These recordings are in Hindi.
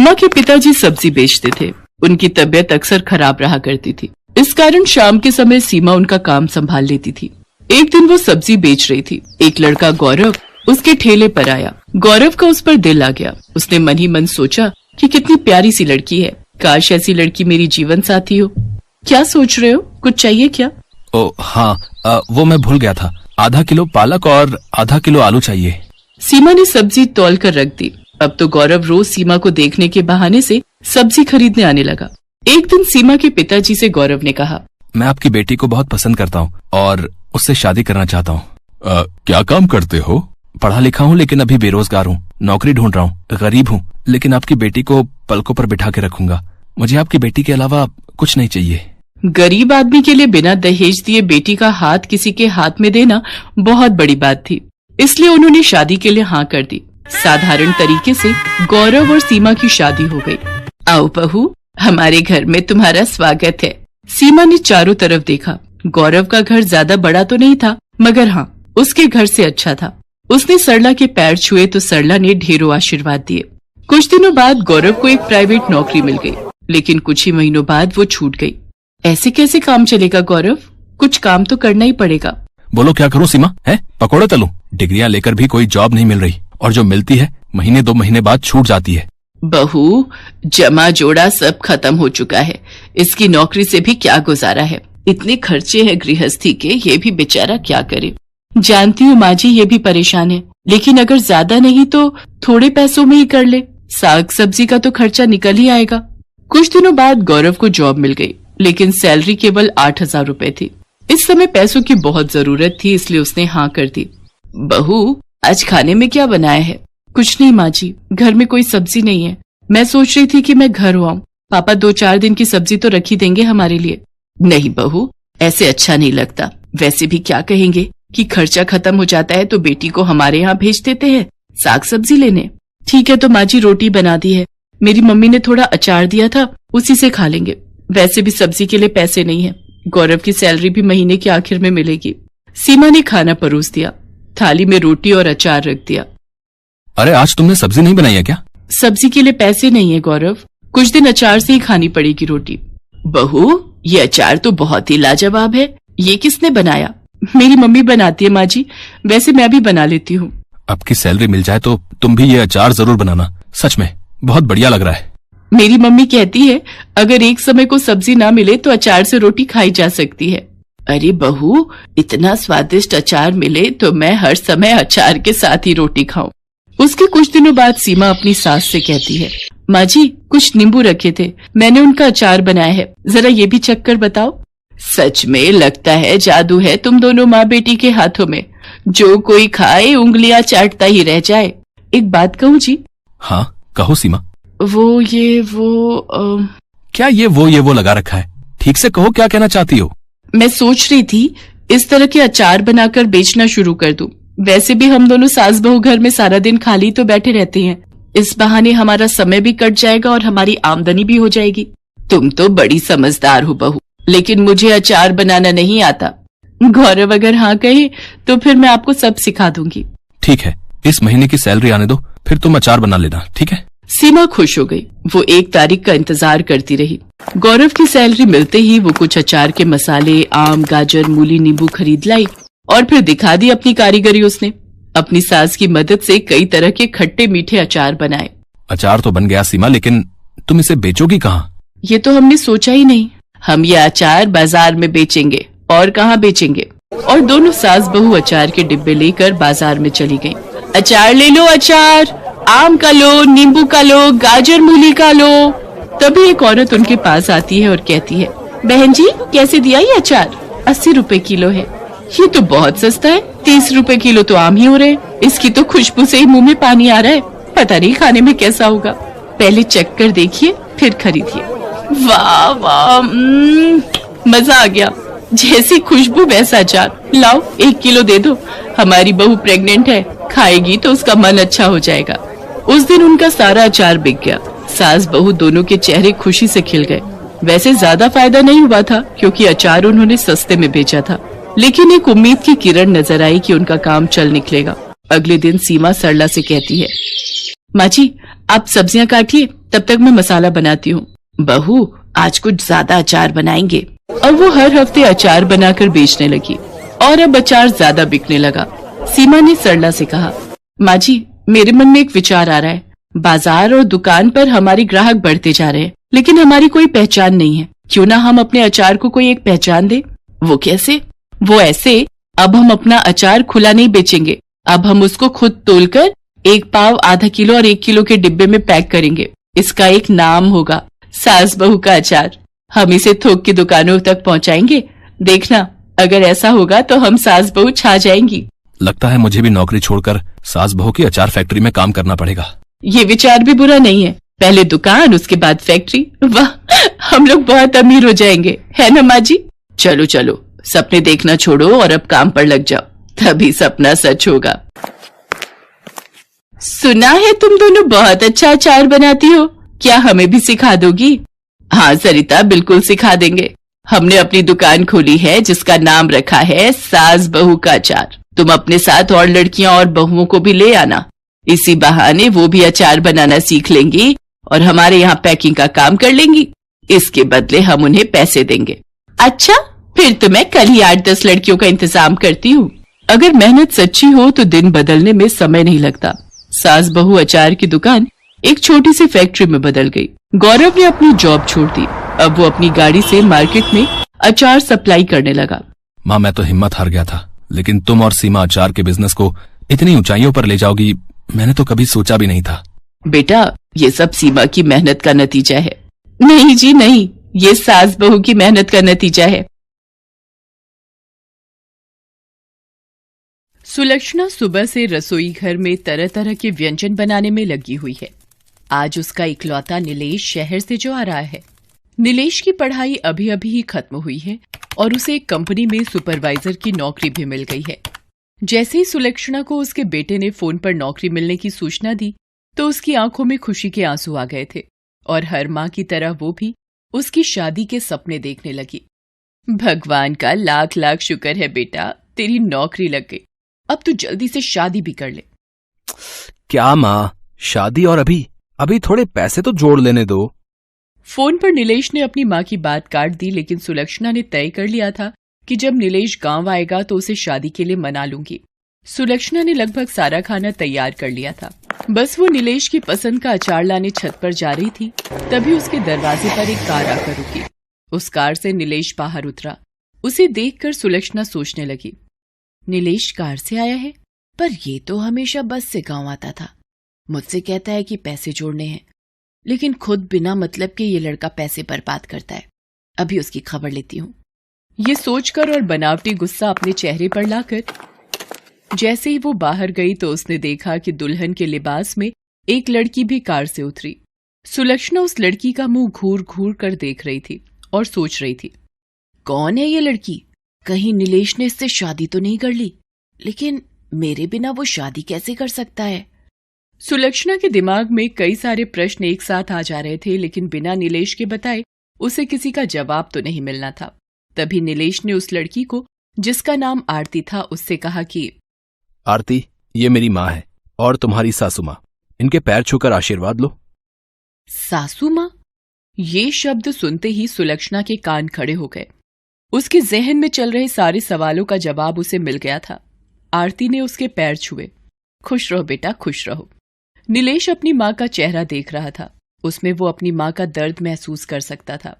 सीमा के पिताजी सब्जी बेचते थे। उनकी तबीयत अक्सर खराब रहा करती थी। इस कारण शाम के समय सीमा उनका काम संभाल लेती थी। एक दिन वो सब्जी बेच रही थी। एक लड़का गौरव उसके ठेले पर आया। गौरव का उस पर दिल आ गया। उसने मन ही मन सोचा कि कितनी प्यारी सी लड़की है, काश ऐसी लड़की मेरी जीवन साथी हो। क्या सोच रहे हो, कुछ चाहिए क्या? ओ हाँ, वो मैं भूल गया था। आधा किलो पालक और आधा किलो आलू चाहिए। सीमा ने सब्जी तौल कर रख दी। अब तो गौरव रोज सीमा को देखने के बहाने से सब्जी खरीदने आने लगा। एक दिन सीमा के पिताजी से गौरव ने कहा, मैं आपकी बेटी को बहुत पसंद करता हूँ और उससे शादी करना चाहता हूँ। क्या काम करते हो? पढ़ा लिखा हूँ लेकिन अभी बेरोजगार हूँ, नौकरी ढूंढ रहा हूँ। गरीब हूँ लेकिन आपकी बेटी को पलकों पर बिठा के रखूंगा। मुझे आपकी बेटी के अलावा कुछ नहीं चाहिए। गरीब आदमी के लिए बिना दहेज दिए बेटी का हाथ किसी के हाथ में देना बहुत बड़ी बात थी, इसलिए उन्होंने शादी के लिए हाँ कर दी। साधारण तरीके से गौरव और सीमा की शादी हो गई। आओ बहू, हमारे घर में तुम्हारा स्वागत है। सीमा ने चारों तरफ देखा। गौरव का घर ज्यादा बड़ा तो नहीं था, मगर हाँ, उसके घर से अच्छा था। उसने सरला के पैर छुए तो सरला ने ढेरों आशीर्वाद दिए। कुछ दिनों बाद गौरव को एक प्राइवेट नौकरी मिल गई, लेकिन कुछ ही महीनों बाद वो छूट गई। ऐसे कैसे काम चलेगा गौरव? कुछ काम तो करना ही पड़ेगा। बोलो क्या करूं सीमा? है पकोड़े तलूं? डिग्रियां लेकर भी कोई जॉब नहीं मिल रही, और जो मिलती है महीने 2 महीने बाद छूट जाती है। बहू, जमा जोड़ा सब खत्म हो चुका है। इसकी नौकरी से भी क्या गुजारा है। इतने खर्चे हैं गृहस्थी के, ये भी बेचारा क्या करे। जानती हूँ माँ जी, ये भी परेशान है, लेकिन अगर ज्यादा नहीं तो थोड़े पैसों में ही कर ले। साग सब्जी का तो खर्चा निकल ही आएगा। कुछ दिनों बाद गौरव को जॉब मिल गई, लेकिन सैलरी केवल 8,000 रुपए थी। इस समय पैसों की बहुत जरूरत थी, इसलिए उसने हाँ कर दी। बहू, आज खाने में क्या बनाया है? कुछ नहीं माँ जी, घर में कोई सब्जी नहीं है। मैं सोच रही थी कि मैं घर आऊं। पापा 2-4 दिन की सब्जी तो रखी देंगे हमारे लिए। नहीं बहू, ऐसे अच्छा नहीं लगता। वैसे भी क्या कहेंगे कि खर्चा खत्म हो जाता है तो बेटी को हमारे यहाँ भेज देते हैं साग सब्जी लेने। ठीक है तो माँ जी, रोटी बना दी है। मेरी मम्मी ने थोड़ा अचार दिया था, उसी से खा लेंगे। वैसे भी सब्जी के लिए पैसे नहीं है। गौरव की सैलरी भी महीने के आखिर में मिलेगी। सीमा ने खाना परोस दिया। थाली में रोटी और अचार रख दिया। अरे आज तुमने सब्जी नहीं बनाई है क्या? सब्जी के लिए पैसे नहीं है गौरव, कुछ दिन अचार से ही खानी पड़ेगी रोटी। बहू, ये अचार तो बहुत ही लाजवाब है। ये किसने बनाया? मेरी मम्मी बनाती है माँ जी, वैसे मैं भी बना लेती हूँ। आपकी सैलरी मिल जाए तो तुम भी ये अचार जरूर बनाना। सच में बहुत बढ़िया लग रहा है। मेरी मम्मी कहती है अगर एक समय को सब्जी ना मिले तो अचार से रोटी खाई जा सकती है। अरे बहू, इतना स्वादिष्ट अचार मिले तो मैं हर समय अचार के साथ ही रोटी खाऊं। उसके कुछ दिनों बाद सीमा अपनी सास से कहती है, माँ जी, कुछ नींबू रखे थे, मैंने उनका अचार बनाया है, जरा ये भी चख कर बताओ। सच में लगता है जादू है तुम दोनों माँ बेटी के हाथों में। जो कोई खाए उंगलियां चाटता ही रह जाए। एक बात कहूँ जी? हाँ कहो सीमा। क्या ये वो लगा रखा है? ठीक से कहो, क्या कहना चाहती हो? मैं सोच रही थी इस तरह के अचार बनाकर बेचना शुरू कर दूं। वैसे भी हम दोनों सास बहू घर में सारा दिन खाली तो बैठे रहते हैं। इस बहाने हमारा समय भी कट जाएगा और हमारी आमदनी भी हो जाएगी। तुम तो बड़ी समझदार हो बहू, लेकिन मुझे अचार बनाना नहीं आता। गौरव अगर हाँ कहे तो फिर मैं आपको सब सिखा दूंगी। ठीक है, इस महीने की सैलरी आने दो, फिर तुम अचार बना लेना, ठीक है? सीमा खुश हो गई। वो 1 तारीख का इंतजार करती रही। गौरव की सैलरी मिलते ही वो कुछ अचार के मसाले, आम, गाजर, मूली, नींबू खरीद लाई और फिर दिखा दी अपनी कारीगरी। उसने अपनी सास की मदद से कई तरह के खट्टे मीठे अचार बनाए। अचार तो बन गया सीमा, लेकिन तुम इसे बेचोगी कहाँ? ये तो हमने सोचा ही नहीं। हम ये अचार बाजार में बेचेंगे, और कहाँ बेचेंगे। और दोनों सास बहू अचार के डिब्बे लेकर बाजार में चली गईं। अचार ले लो, अचार आम का लो, नींबू का लो, गाजर मूली का लो। तभी एक औरत उनके पास आती है और कहती है, बहन जी कैसे दिया ये अचार? 80 रुपए किलो है। ये तो बहुत सस्ता है, 30 रुपए किलो तो आम ही हो रहे। इसकी तो खुशबू से ही मुंह में पानी आ रहा है। पता नहीं खाने में कैसा होगा। पहले चख कर देखिए फिर खरीदिए। वाह वाह, मजा आ गया। जैसी खुशबू वैसा अचार। लाओ 1 किलो दे दो। हमारी बहू प्रेग्नेंट है, खाएगी तो उसका मन अच्छा हो जाएगा। उस दिन उनका सारा अचार बिक गया। सास बहू दोनों के चेहरे खुशी से खिल गए। वैसे ज्यादा फायदा नहीं हुआ था क्योंकि अचार उन्होंने सस्ते में बेचा था, लेकिन एक उम्मीद की किरण नजर आई कि उनका काम चल निकलेगा। अगले दिन सीमा सरला से कहती है, माँ जी आप सब्जियां काटिए, तब तक मैं मसाला बनाती हूँ। बहू, आज कुछ ज्यादा अचार बनाएंगे। और वो हर हफ्ते अचार बनाकर बेचने लगी और अब अचार ज्यादा बिकने लगा। सीमा ने सरला से कहा, माँ जी, मेरे मन में एक विचार आ रहा है। बाजार और दुकान पर हमारे ग्राहक बढ़ते जा रहे हैं, लेकिन हमारी कोई पहचान नहीं है। क्यों ना हम अपने अचार को कोई एक पहचान दे। वो कैसे? वो ऐसे, अब हम अपना अचार खुला नहीं बेचेंगे। अब हम उसको खुद तोलकर 1 पाव, आधा किलो और 1 किलो के डिब्बे में पैक करेंगे। इसका एक नाम होगा, सास बहू का अचार। हम इसे थोक की दुकानों तक पहुंचाएंगे। देखना, अगर ऐसा होगा तो हम सास बहू छा जाएंगी। लगता है मुझे भी नौकरी छोड़कर सास बहू की अचार फैक्ट्री में काम करना पड़ेगा। ये विचार भी बुरा नहीं है। पहले दुकान, उसके बाद फैक्ट्री। वाह, हम लोग बहुत अमीर हो जाएंगे, है ना माँ जी? चलो चलो, सपने देखना छोड़ो और अब काम पर लग जाओ, तभी सपना सच होगा। सुना है तुम दोनों बहुत अच्छा अचार बनाती हो, क्या हमें भी सिखा दोगी? हाँ सरिता, बिल्कुल सिखा देंगे। हमने अपनी दुकान खोली है जिसका नाम रखा है सास बहू का अचार। तुम अपने साथ और लड़कियां और बहुओं को भी ले आना। इसी बहाने वो भी अचार बनाना सीख लेंगी और हमारे यहाँ पैकिंग का काम कर लेंगी। इसके बदले हम उन्हें पैसे देंगे। अच्छा, फिर तो मैं कल ही 8-10 लड़कियों का इंतजाम करती हूँ। अगर मेहनत सच्ची हो तो दिन बदलने में समय नहीं लगता। सास बहू अचार की दुकान एक छोटी सी फैक्ट्री में बदल गई। गौरव ने अपनी जॉब छोड़ दी। अब वो अपनी गाड़ी से मार्केट में अचार सप्लाई करने लगा। माँ, मैं तो हिम्मत हार गया था, लेकिन तुम और सीमा अचार के बिजनेस को इतनी ऊंचाइयों पर ले जाओगी, मैंने तो कभी सोचा भी नहीं था। बेटा, ये सब सीमा की मेहनत का नतीजा है। नहीं जी नहीं, ये सास बहू की मेहनत का नतीजा है। सुलक्षणा सुबह से रसोई घर में तरह तरह के व्यंजन बनाने में लगी हुई है। आज उसका इकलौता नीलेश शहर से जो आ रहा है। नीलेश की पढ़ाई अभी अभी ही खत्म हुई है और उसे एक कंपनी में सुपरवाइजर की नौकरी भी मिल गई है। जैसे ही सुलक्षणा को उसके बेटे ने फोन पर नौकरी मिलने की सूचना दी तो उसकी आंखों में खुशी के आंसू आ गए थे और हर माँ की तरह वो भी उसकी शादी के सपने देखने लगी। भगवान का लाख लाख शुक्र है बेटा, तेरी नौकरी लग गई। अब तू जल्दी से शादी भी कर ले। क्या माँ, शादी? और अभी थोड़े पैसे तो जोड़ लेने दो। फोन पर नीलेश ने अपनी माँ की बात काट दी, लेकिन सुलक्षणा ने तय कर लिया था कि जब नीलेश गांव आएगा तो उसे शादी के लिए मना लूंगी। सुलक्षणा ने लगभग सारा खाना तैयार कर लिया था। बस वो नीलेश की पसंद का अचार लाने छत पर जा रही थी, तभी उसके दरवाजे पर एक कार आकर रुकी। उस कार से नीलेश बाहर उतरा। उसे देखकर सुलक्षणा सोचने लगी, नीलेश कार से आया है, पर ये तो हमेशा बस से गांव आता था। मुझसे कहता है कि पैसे जोड़ने हैं, लेकिन खुद बिना मतलब के ये लड़का पैसे बर्बाद करता है। अभी उसकी खबर लेती हूँ। ये सोचकर और बनावटी गुस्सा अपने चेहरे पर लाकर जैसे ही वो बाहर गई तो उसने देखा कि दुल्हन के लिबास में एक लड़की भी कार से उतरी। सुलक्षणा उस लड़की का मुंह घूर घूर कर देख रही थी और सोच रही थी, कौन है ये लड़की? कहीं नीलेश ने इससे शादी तो नहीं कर ली? लेकिन मेरे बिना वो शादी कैसे कर सकता है? सुलक्षणा के दिमाग में कई सारे प्रश्न एक साथ आ जा रहे थे, लेकिन बिना नीलेश के बताए उसे किसी का जवाब तो नहीं मिलना था। तभी नीलेश ने उस लड़की को, जिसका नाम आरती था, उससे कहा कि आरती, ये मेरी माँ है और तुम्हारी सासू माँ। इनके पैर छूकर आशीर्वाद लो। सासू माँ? ये शब्द सुनते ही सुलक्षणा के कान खड़े हो गए। उसके जहन में चल रहे सारे सवालों का जवाब उसे मिल गया था। आरती ने उसके पैर छुए। खुश रहो बेटा, खुश रहो। नीलेश अपनी माँ का चेहरा देख रहा था। उसमें वो अपनी माँ का दर्द महसूस कर सकता था।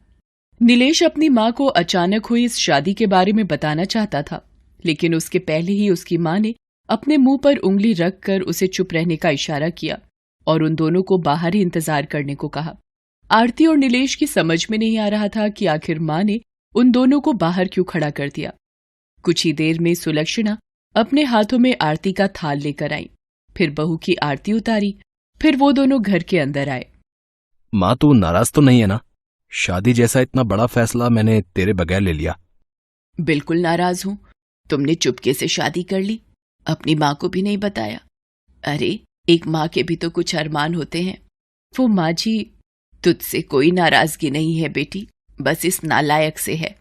नीलेश अपनी माँ को अचानक हुई इस शादी के बारे में बताना चाहता था, लेकिन उसके पहले ही उसकी माँ ने अपने मुंह पर उंगली रखकर उसे चुप रहने का इशारा किया और उन दोनों को बाहर ही इंतजार करने को कहा। आरती और नीलेश की समझ में नहीं आ रहा था कि आखिर माँ ने उन दोनों को बाहर क्यों खड़ा कर दिया। कुछ ही देर में सुलक्षणा अपने हाथों में आरती का थाल लेकर आई, फिर बहू की आरती उतारी, फिर वो दोनों घर के अंदर आए। माँ, तू नाराज तो नहीं है ना? शादी जैसा इतना बड़ा फैसला मैंने तेरे बगैर ले लिया। बिल्कुल नाराज हूं। तुमने चुपके से शादी कर ली, अपनी माँ को भी नहीं बताया। अरे, एक माँ के भी तो कुछ अरमान होते हैं। वो माँ जी, तुझसे कोई नाराजगी नहीं है बेटी, बस इस नालायक से है।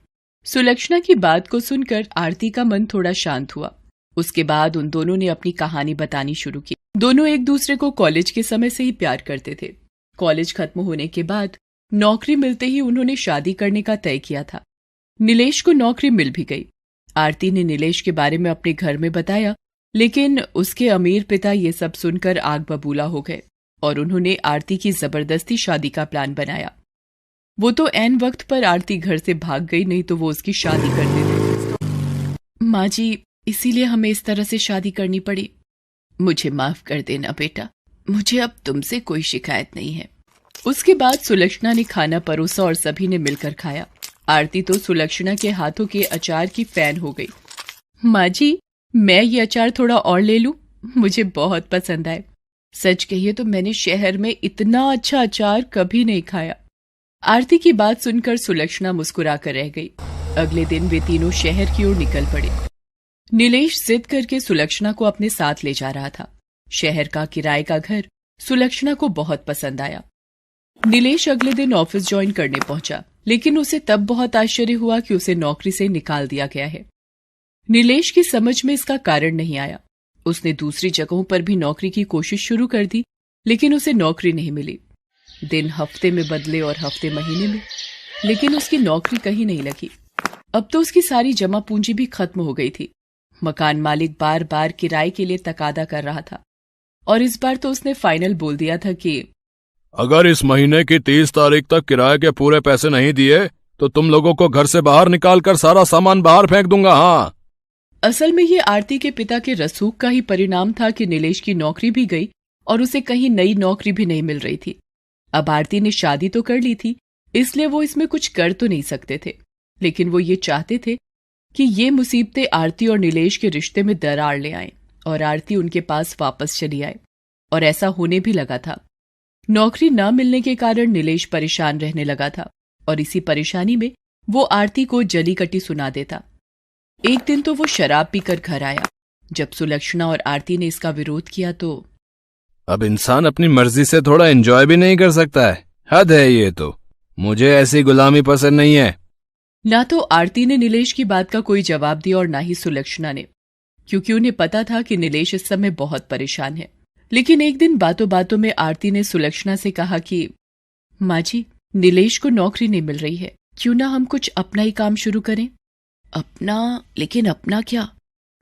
सुलक्षणा की बात को सुनकर आरती का मन थोड़ा शांत हुआ। उसके बाद उन दोनों ने अपनी कहानी बतानी शुरू की। दोनों एक दूसरे को कॉलेज के समय से ही प्यार करते थे। कॉलेज खत्म होने के बाद नौकरी मिलते ही उन्होंने शादी करने का तय किया था। नीलेश को नौकरी मिल भी गई। आरती ने नीलेश के बारे में अपने घर में बताया, लेकिन उसके अमीर पिता ये सब सुनकर आग बबूला हो गए और उन्होंने आरती की जबरदस्ती शादी का प्लान बनाया। वो तो ऐन वक्त पर आरती घर से भाग गई, नहीं तो वो उसकी शादी कर देते। माँ जी, इसीलिए हमें इस तरह से शादी करनी पड़ी। मुझे माफ कर देना बेटा, मुझे अब तुमसे कोई शिकायत नहीं है। उसके बाद सुलक्षणा ने खाना परोसा और सभी ने मिलकर खाया। आरती तो सुलक्षणा के हाथों के अचार की फैन हो गई। माँ जी, मैं ये अचार थोड़ा और ले लूं? मुझे बहुत पसंद आए। सच कहिए तो मैंने शहर में इतना अच्छा अचार कभी नहीं खाया। आरती की बात सुनकर सुलक्षणा मुस्कुराकर रह गई। अगले दिन वे तीनों शहर की ओर निकल पड़े। नीलेश जिद करके सुलक्षणा को अपने साथ ले जा रहा था। शहर का किराए का घर सुलक्षणा को बहुत पसंद आया। नीलेश अगले दिन ऑफिस ज्वाइन करने पहुंचा, लेकिन उसे तब बहुत आश्चर्य हुआ कि उसे नौकरी से निकाल दिया गया है। नीलेश की समझ में इसका कारण नहीं आया। उसने दूसरी जगहों पर भी नौकरी की कोशिश शुरू कर दी, लेकिन उसे नौकरी नहीं मिली। दिन हफ्ते में बदले और हफ्ते महीने में, लेकिन उसकी नौकरी कहीं नहीं लगी। अब तो उसकी सारी जमा पूंजी भी खत्म हो गई थी। मकान मालिक बार बार किराए के लिए तकादा कर रहा था और इस बार तो उसने फाइनल बोल दिया था कि अगर इस महीने की 30 तारीख तक किराए के पूरे पैसे नहीं दिए तो तुम लोगों को घर से बाहर निकालकर सारा सामान बाहर फेंक दूंगा। हाँ, असल में ये आरती के पिता के रसूख का ही परिणाम था कि नीलेश की नौकरी भी गई और उसे कहीं नई नौकरी भी नहीं मिल रही थी। अब आरती ने शादी तो कर ली थी, इसलिए वो इसमें कुछ कर तो नहीं सकते थे, लेकिन वो ये चाहते थे कि ये मुसीबतें आरती और नीलेश के रिश्ते में दरार ले आएं और आरती उनके पास वापस चली आए। और ऐसा होने भी लगा था। नौकरी न मिलने के कारण नीलेश परेशान रहने लगा था और इसी परेशानी में वो आरती को जली कटी सुना देता। एक दिन तो वो शराब पीकर घर आया। जब सुलक्षणा और आरती ने इसका विरोध किया तो अब इंसान अपनी मर्जी से थोड़ा एंजॉय भी नहीं कर सकता है? हद है ये तो। मुझे ऐसी गुलामी पसंद नहीं है। ना तो आरती ने नीलेश की बात का कोई जवाब दिया और ना ही सुलक्षणा ने, क्योंकि उन्हें पता था कि नीलेश इस समय बहुत परेशान है। लेकिन एक दिन बातों बातों में आरती ने सुलक्षणा से कहा कि माँ जी, नीलेश को नौकरी नहीं मिल रही है, क्यों ना हम कुछ अपना ही काम शुरू करें। अपना? लेकिन अपना क्या?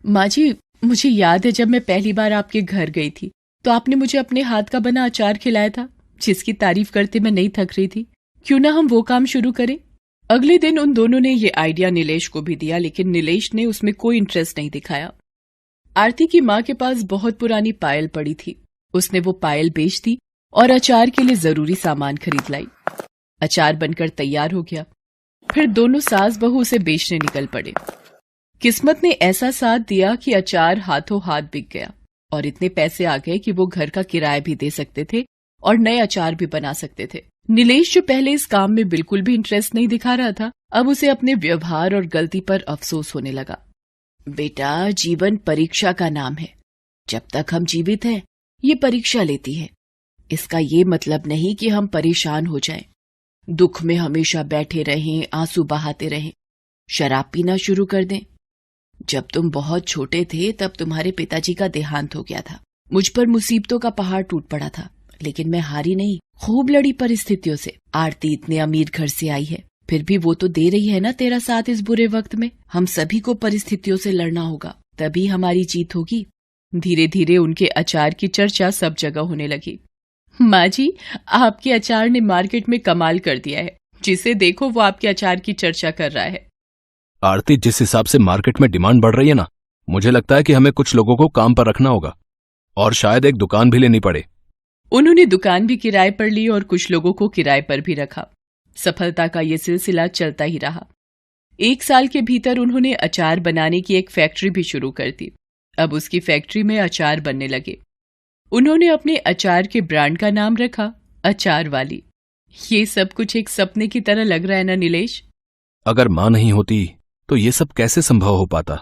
माँ जी, मुझे याद है जब मैं पहली बार आपके घर गई थी तो आपने मुझे अपने हाथ का बना अचार खिलाया था, जिसकी तारीफ करते मैं नहीं थक रही थी। क्यों ना हम वो काम शुरू करें। अगले दिन उन दोनों ने ये आइडिया नीलेश को भी दिया, लेकिन नीलेश ने उसमें कोई इंटरेस्ट नहीं दिखाया। आरती की माँ के पास बहुत पुरानी पायल पड़ी थी। उसने वो पायल बेच दी और अचार के लिए जरूरी सामान खरीद लाई। अचार बनकर तैयार हो गया। फिर दोनों सास बहू उसे बेचने निकल पड़े। किस्मत ने ऐसा साथ दिया कि अचार हाथों हाथ बिक गया और इतने पैसे आ गए कि वो घर का किराया भी दे सकते थे और नए अचार भी बना सकते थे। नीलेश, जो पहले इस काम में बिल्कुल भी इंटरेस्ट नहीं दिखा रहा था, अब उसे अपने व्यवहार और गलती पर अफसोस होने लगा। बेटा, जीवन परीक्षा का नाम है। जब तक हम जीवित हैं, ये परीक्षा लेती है। इसका ये मतलब नहीं कि हम परेशान हो जाएं, दुख में हमेशा बैठे रहें, आंसू बहाते रहें, शराब पीना शुरू कर दें। जब तुम बहुत छोटे थे तब तुम्हारे पिताजी का देहांत हो गया था। मुझ पर मुसीबतों का पहाड़ टूट पड़ा था, लेकिन मैं हारी नहीं, खूब लड़ी परिस्थितियों से। आरती इतने अमीर घर से आई है, फिर भी वो तो दे रही है ना तेरा साथ इस बुरे वक्त में। हम सभी को परिस्थितियों से लड़ना होगा, तभी हमारी जीत होगी। धीरे धीरे उनके अचार की चर्चा सब जगह होने लगी। माँ जी, आपके अचार ने मार्केट में कमाल कर दिया है। जिसे देखो वो आपके अचार की चर्चा कर रहा है। आरती, जिस हिसाब से मार्केट में डिमांड बढ़ रही है ना, मुझे लगता है कि हमें कुछ लोगों को काम पर रखना होगा और शायद एक दुकान भी लेनी पड़े। उन्होंने दुकान भी किराए पर ली और कुछ लोगों को किराए पर भी रखा। सफलता का ये सिलसिला चलता ही रहा। 1 साल के भीतर उन्होंने अचार बनाने की एक फैक्ट्री भी शुरू कर दी। अब उसकी फैक्ट्री में अचार बनने लगे। उन्होंने अपने अचार के ब्रांड का नाम रखा अचार वाली। ये सब कुछ एक सपने की तरह लग रहा है ना नीलेश? अगर माँ नहीं होती तो ये सब कैसे संभव हो पाता।